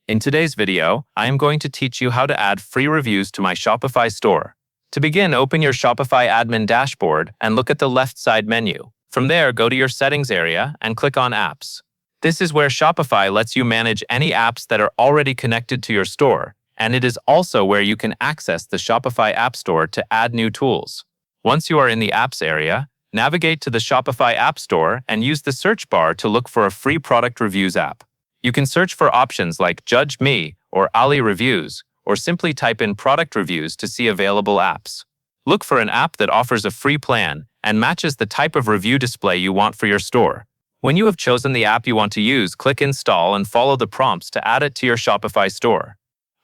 In today's video, I am going to teach you how to add free reviews to my Shopify store. To begin, open your Shopify admin dashboard and look at the left side menu. From there, go to your settings area and click on Apps. This is where Shopify lets you manage any apps that are already connected to your store, and it is also where you can access the Shopify App Store to add new tools. Once you are in the Apps area, navigate to the Shopify App Store and use the search bar to look for a free product reviews app. You can search for options like Judge Me or Ali Reviews, or simply type in product reviews to see available apps. Look for an app that offers a free plan and matches the type of review display you want for your store. When you have chosen the app you want to use, click Install and follow the prompts to add it to your Shopify store.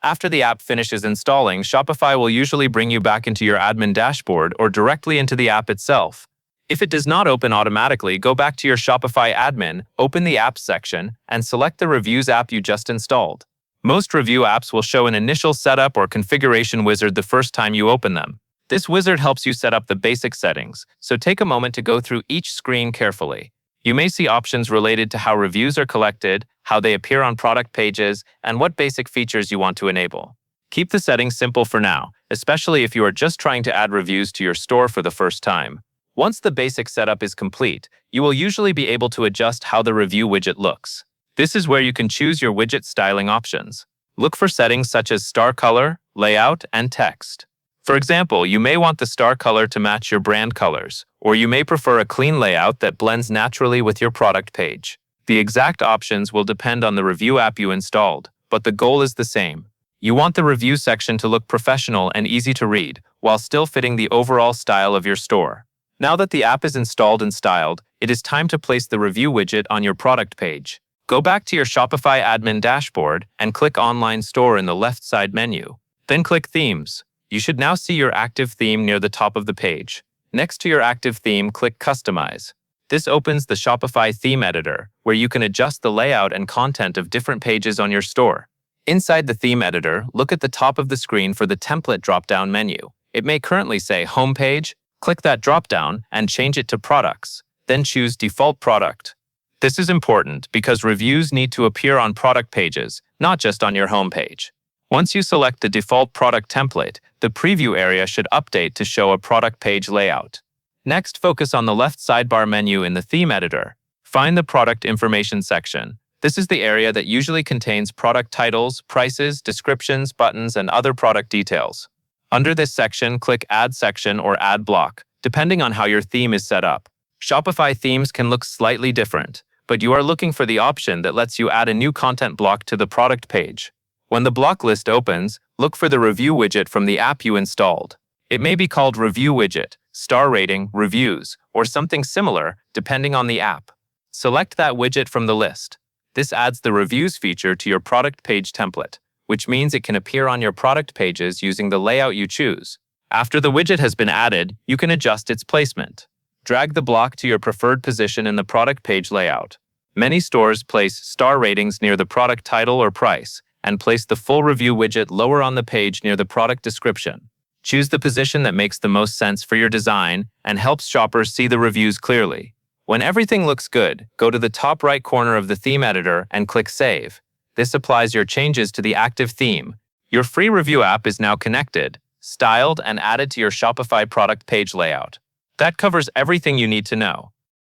After the app finishes installing, Shopify will usually bring you back into your admin dashboard or directly into the app itself. If it does not open automatically, go back to your Shopify admin, open the Apps section, and select the Reviews app you just installed. Most review apps will show an initial setup or configuration wizard the first time you open them. This wizard helps you set up the basic settings, so take a moment to go through each screen carefully. You may see options related to how reviews are collected, how they appear on product pages, and what basic features you want to enable. Keep the settings simple for now, especially if you are just trying to add reviews to your store for the first time. Once the basic setup is complete, you will usually be able to adjust how the review widget looks. This is where you can choose your widget styling options. Look for settings such as star color, layout, and text. For example, you may want the star color to match your brand colors, or you may prefer a clean layout that blends naturally with your product page. The exact options will depend on the review app you installed, but the goal is the same. You want the review section to look professional and easy to read, while still fitting the overall style of your store. Now that the app is installed and styled, it is time to place the review widget on your product page. Go back to your Shopify admin dashboard and click Online Store in the left side menu. Then click Themes. You should now see your active theme near the top of the page. Next to your active theme, click Customize. This opens the Shopify theme editor, where you can adjust the layout and content of different pages on your store. Inside the theme editor, look at the top of the screen for the template drop-down menu. It may currently say Homepage. Click that drop-down and change it to Products. Then choose Default Product. This is important because reviews need to appear on product pages, not just on your homepage. Once you select the default product template, the preview area should update to show a product page layout. Next, focus on the left sidebar menu in the theme editor. Find the product information section. This is the area that usually contains product titles, prices, descriptions, buttons, and other product details. Under this section, click Add Section or Add Block, depending on how your theme is set up. Shopify themes can look slightly different, but you are looking for the option that lets you add a new content block to the product page. When the block list opens, look for the review widget from the app you installed. It may be called Review Widget, Star Rating, Reviews, or something similar, depending on the app. Select that widget from the list. This adds the Reviews feature to your product page template, which means it can appear on your product pages using the layout you choose. After the widget has been added, you can adjust its placement. Drag the block to your preferred position in the product page layout. Many stores place star ratings near the product title or price, and place the full review widget lower on the page near the product description. Choose the position that makes the most sense for your design and helps shoppers see the reviews clearly. When everything looks good, go to the top right corner of the theme editor and click Save. This applies your changes to the active theme. Your free review app is now connected, styled, and added to your Shopify product page layout. That covers everything you need to know.